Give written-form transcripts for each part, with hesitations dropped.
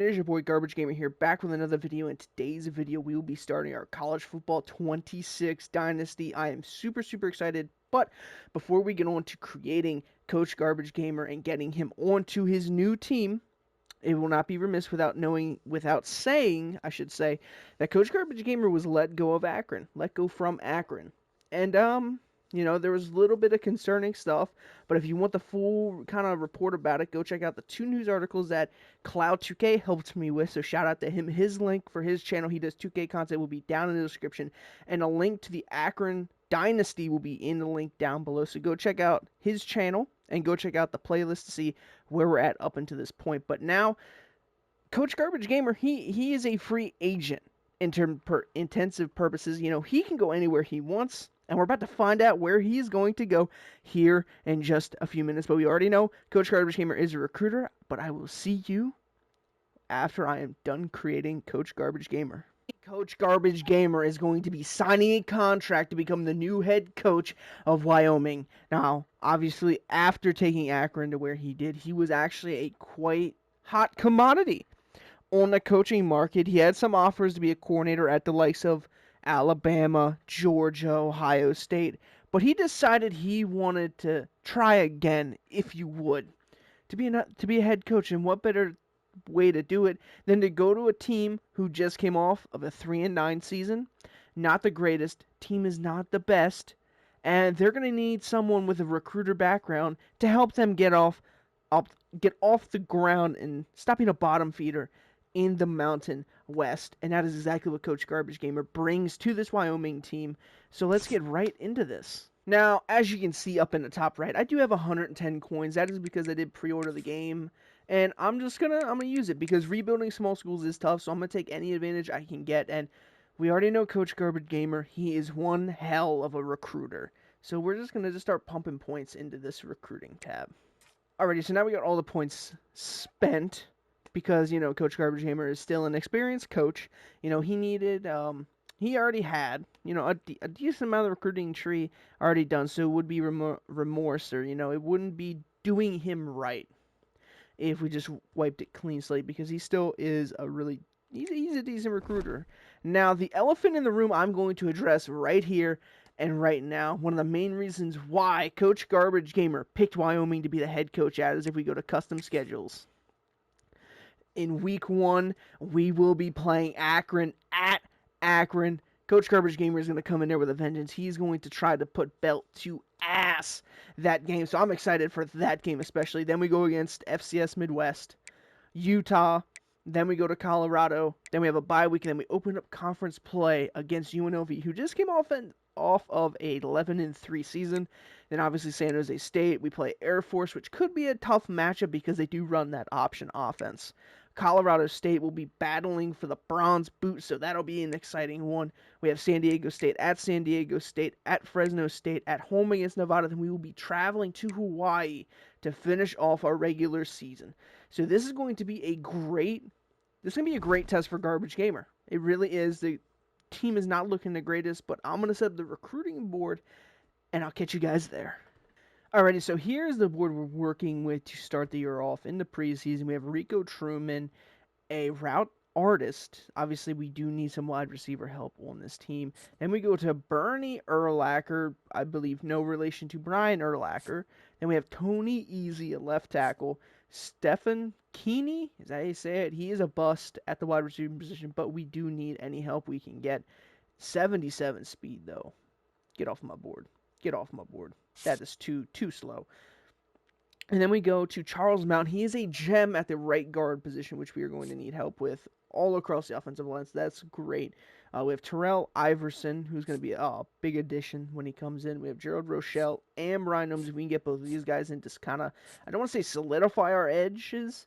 It is your boy Garbage Gamer here, back with another video. In today's video, we will be starting our College Football 26 Dynasty. I am super excited, but before we get on to creating Coach Garbage Gamer and getting him onto his new team, it will not be remiss without saying, I should say, that Coach Garbage Gamer was let go from Akron. And there was a little bit of concerning stuff, but if you want the full kind of report about it, go check out the two news articles that Cloud2K helped me with. So shout out to him. His link for his channel, he does 2K content, will be down in the description, and a link to the Akron Dynasty will be in the link down below. So go check out his channel and go check out the playlist to see where we're at up until this point. But now, Coach Garbage Gamer, he is a free agent intensive purposes. He can go anywhere he wants, and we're about to find out where he's going to go here in just a few minutes. But we already know Coach Garbage Gamer is a recruiter, but I will see you after I am done creating Coach Garbage Gamer. Coach Garbage Gamer is going to be signing a contract to become the new head coach of Wyoming. Now, obviously, after taking Akron to where he did, he was actually a quite hot commodity on the coaching market. He had some offers to be a coordinator at the likes of Alabama, Georgia, Ohio State, but he decided he wanted to try again, if you would, to be a head coach. And what better way to do it than to go to a team who just came off of a 3-9 season? Not the greatest, team is not the best, and they're going to need someone with a recruiter background to help them get off the ground and stop being a bottom feeder in the Mountain West. And that is exactly what Coach Garbage Gamer brings to this Wyoming team. So let's get right into this. Now, as you can see up in the top right, I do have 110 coins. That is because I did pre-order the game, and I'm gonna use it because rebuilding small schools is tough. So I'm gonna take any advantage I can get. And we already know Coach Garbage Gamer. He is one hell of a recruiter. So we're just gonna start pumping points into this recruiting tab. Alrighty, so now we got all the points spent because Coach Garbage Gamer is still an experienced coach. He already had a decent amount of recruiting tree already done, so it would be remorse, or it wouldn't be doing him right if we just wiped it clean slate, because he still is he's a decent recruiter. Now, the elephant in the room I'm going to address right here and right now, one of the main reasons why Coach Garbage Gamer picked Wyoming to be the head coach at is if we go to custom schedules. In week 1, we will be playing Akron at Akron. Coach Garbage Gamer is going to come in there with a vengeance. He's going to try to put belt to ass that game. So I'm excited for that game especially. Then we go against FCS Midwest, Utah. Then we go to Colorado. Then we have a bye week, and then we open up conference play against UNLV, who just came off of a 11-3 season. Then obviously San Jose State. We play Air Force, which could be a tough matchup because they do run that option offense. Colorado State will be battling for the bronze boot, so that'll be an exciting one. We have San Diego State, at Fresno State, at home against Nevada. Then we will be traveling to Hawaii to finish off our regular season. So this is going to be a great test for Garbage Gamer. It really is. The team is not looking the greatest, but I'm going to set up the recruiting board, and I'll catch you guys there. Alrighty, so here's the board we're working with to start the year off. In the preseason, we have Rico Truman, a route artist. Obviously, we do need some wide receiver help on this team. Then we go to Bernie Urlacher, I believe no relation to Brian Urlacher. Then we have Tony Easy, a left tackle. Stephen Keeney, is that how you say it? He is a bust at the wide receiver position, but we do need any help we can get. 77 speed, though. Get off my board. Get off my board. That is too slow. And then we go to Charles Mount. He is a gem at the right guard position, which we are going to need help with all across the offensive line. So that's great. We have Terrell Iverson, who's going to be a big addition when he comes in. We have Gerald Rochelle and Brian Ohms. If we can get both of these guys in, just kind of, I don't want to say solidify our edges,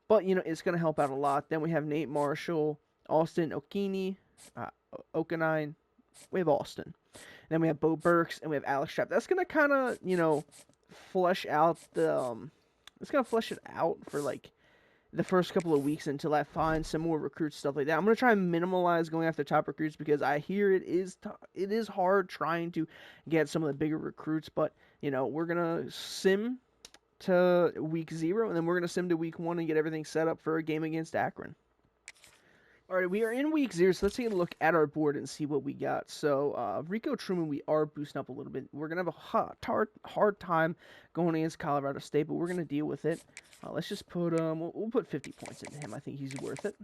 but, it's going to help out a lot. Then we have Nate Marshall, Austin Okanine. We have Austin. Then we have Bo Burks, and we have Alex Trapp. That's going to kind of, flesh out it's going to flesh it out for, the first couple of weeks until I find some more recruits, stuff like that. I'm going to try and minimize going after top recruits because I hear it is hard trying to get some of the bigger recruits, but, we're going to sim to week 0, and then we're going to sim to week 1 and get everything set up for a game against Akron. All right, we are in week 0, so let's take a look at our board and see what we got. So, Rico Truman, we are boosting up a little bit. We're going to have a hard time going against Colorado State, but we're going to deal with it. Let's just put, we'll put 50 points into him. I think he's worth it.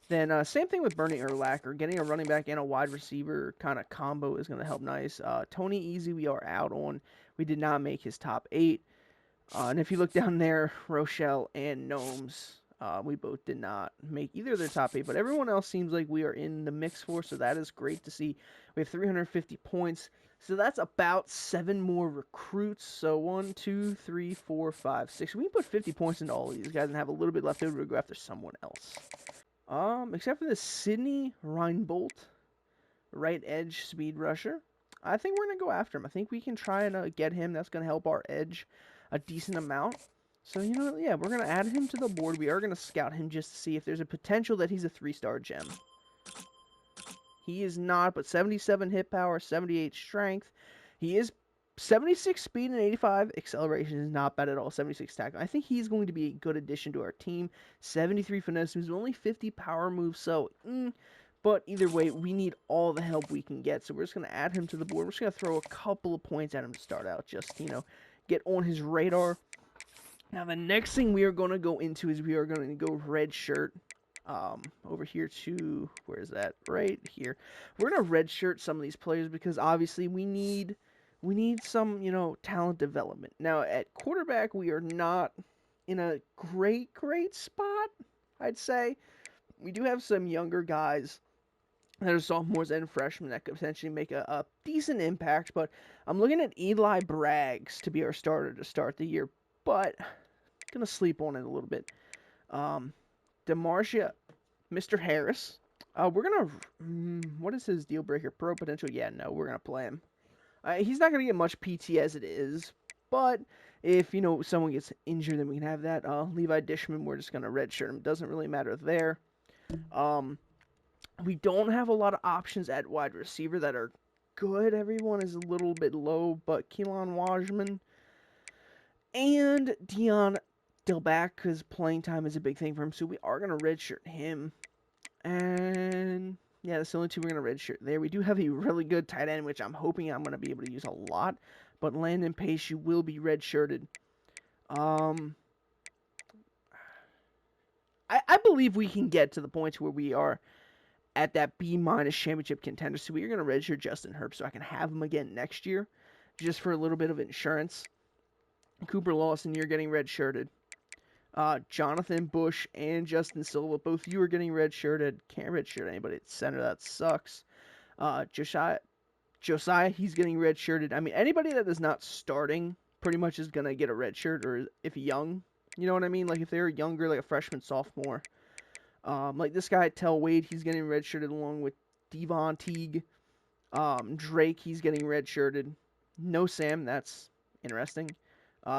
Then, same thing with Bernie Urlacher. Getting a running back and a wide receiver kind of combo is going to help nice. Tony Easy, we are out on. We did not make his top 8. And if you look down there, Rochelle and Gnomes, we both did not make either of their top 8, but everyone else seems like we are in the mix for, so that is great to see. We have 350 points, so that's about 7 more recruits. So 1, 2, 3, 4, 5, 6. We can put 50 points into all of these guys and have a little bit left over to go after someone else. Except for the Sydney Reinbolt, right edge speed rusher. I think we're going to go after him. I think we can try and get him. That's going to help our edge a decent amount. So, you know, yeah, we're going to add him to the board. We are going to scout him just to see if there's a potential that he's a 3-star gem. He is not, but 77 hit power, 78 strength. He is 76 speed and 85 acceleration is not bad at all. 76 tackle. I think he's going to be a good addition to our team. 73 finesse moves, only 50 power moves, so but either way, we need all the help we can get. So we're just going to add him to the board. We're just going to throw a couple of points at him to start out. Just, you know, get on his radar. Now, the next thing we are going to go into is we are going to go red shirt. Over here to, where is that? Right here. We're going to red shirt some of these players because obviously we need some, you know, talent development. Now, at quarterback, we are not in a great spot, I'd say. We do have some younger guys that are sophomores and freshmen that could potentially make a decent impact, but I'm looking at Eli Braggs to be our starter to start the year, but I'm going to sleep on it a little bit. DeMarcia, Mr. Harris. We're going to, what is his deal breaker? Pro potential? Yeah, no, we're going to play him. He's not going to get much PT as it is, but if, you know, someone gets injured, then we can have that. Levi Dishman, we're just going to redshirt him. Doesn't really matter there. We don't have a lot of options at wide receiver that are good. Everyone is a little bit low, but Keelan Wajman and Dion Delback, because playing time is a big thing for him, so we are going to redshirt him. And yeah, that's the only two we're going to redshirt there. We do have a really good tight end, which I'm hoping I'm going to be able to use a lot, but Landon Pace, you will be redshirted. I believe we can get to the point where we are at that B- championship contender. So we are going to redshirt Justin Herbst so I can have him again next year, just for a little bit of insurance. Cooper Lawson, you're getting redshirted. Jonathan Bush and Justin Silva, both of you are getting redshirted. Can't redshirt anybody at center. That sucks. Josiah, he's getting redshirted. I mean, anybody that is not starting pretty much is going to get a redshirt, or if young, you know what I mean? Like if they're younger, like a freshman, sophomore. Like this guy, Tell Wade, he's getting redshirted along with Devon Teague. Drake, he's getting redshirted. No Sam, that's interesting.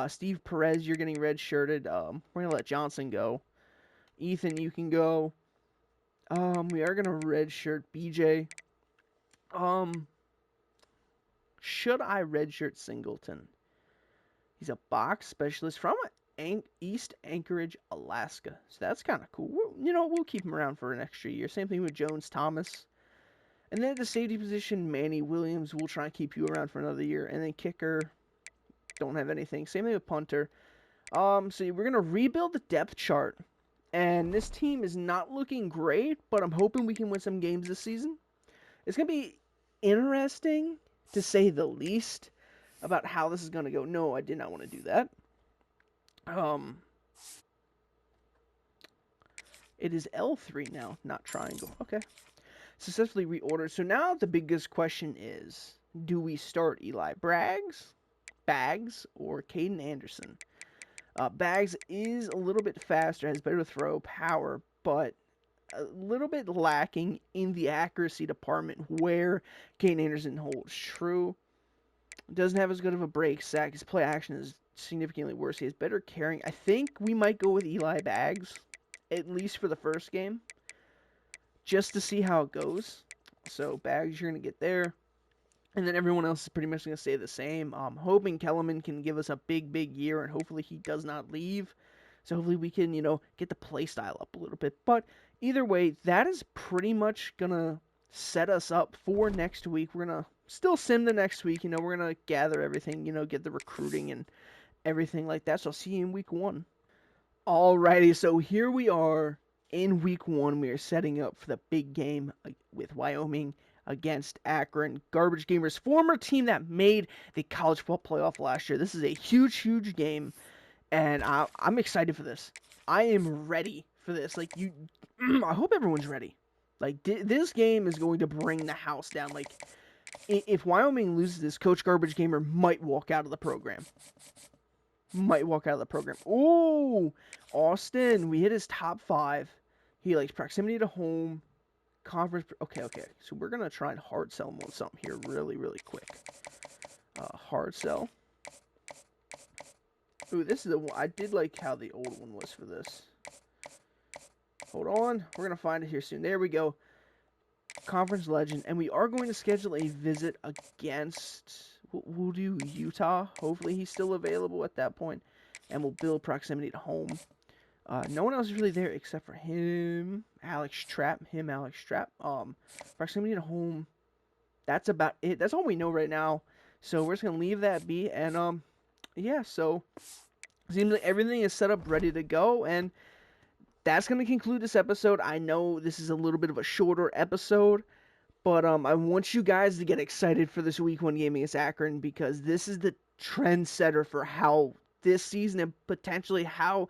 Steve Perez, you're getting redshirted. We're going to let Johnson go. Ethan, you can go. We are going to redshirt BJ. Should I redshirt Singleton? He's a box specialist from East Anchorage, Alaska. So that's kind of cool. We'll keep him around for an extra year. Same thing with Jones Thomas. And then at the safety position, Manny Williams, we'll try and keep you around for another year. And then kicker, don't have anything. Same thing with punter. So we're going to rebuild the depth chart. And this team is not looking great, but I'm hoping we can win some games this season. It's going to be interesting, to say the least, about how this is going to go. No, I did not want to do that. It is L3 now, not triangle. Okay. Successfully reordered. So now the biggest question is, do we start Eli Bags, or Caden Anderson? Bags is a little bit faster, has better throw power, but a little bit lacking in the accuracy department where Caden Anderson holds true. Doesn't have as good of a break sack. His play action is significantly worse. He has better carrying. I think we might go with Eli Bags, at least for the first game, just to see how it goes. So Bags, you're going to get there. And then everyone else is pretty much going to stay the same. Hoping Kellerman can give us a big year, and hopefully he does not leave. So hopefully we can, get the play style up a little bit. But either way, that is pretty much going to set us up for next week. We're going to still sim the next week. We're going to gather everything, get the recruiting and everything like that. So I'll see you in week 1. Alrighty, so here we are in week 1. We are setting up for the big game with Wyoming against Akron. Garbage Gamers, former team that made the college football playoff last year. This is a huge game, and I'm excited for this. I am ready for this. I hope everyone's ready. This game is going to bring the house down. If Wyoming loses this, Coach Garbage Gamer might walk out of the program. Ooh, Austin, we hit his top 5. He likes proximity to home, conference. Okay. So we're gonna try and hard sell him on something here, really quick. Hard sell. Ooh, this is I did like how the old one was for this. Hold on, we're gonna find it here soon. There we go. Conference legend, and we are going to schedule a visit against. We'll do Utah. Hopefully he's still available at that point, and we'll build proximity to home. No one else is really there except for him, Alex Trapp. Proximity to home. That's about it. That's all we know right now. So we're just gonna leave that be, and yeah. So seems like everything is set up, ready to go, and that's gonna conclude this episode. I know this is a little bit of a shorter episode, but I want you guys to get excited for this week 1 game against Akron, because this is the trendsetter for how this season and potentially how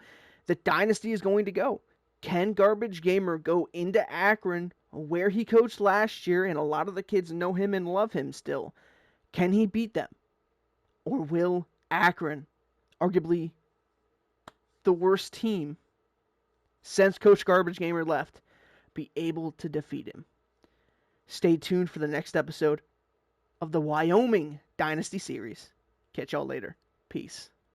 the dynasty is going to go. Can Garbage Gamer go into Akron, where he coached last year, and a lot of the kids know him and love him still? Can he beat them? Or will Akron, arguably the worst team since Coach Garbage Gamer left, be able to defeat him? Stay tuned for the next episode of the Wyoming Dynasty series. Catch y'all later. Peace.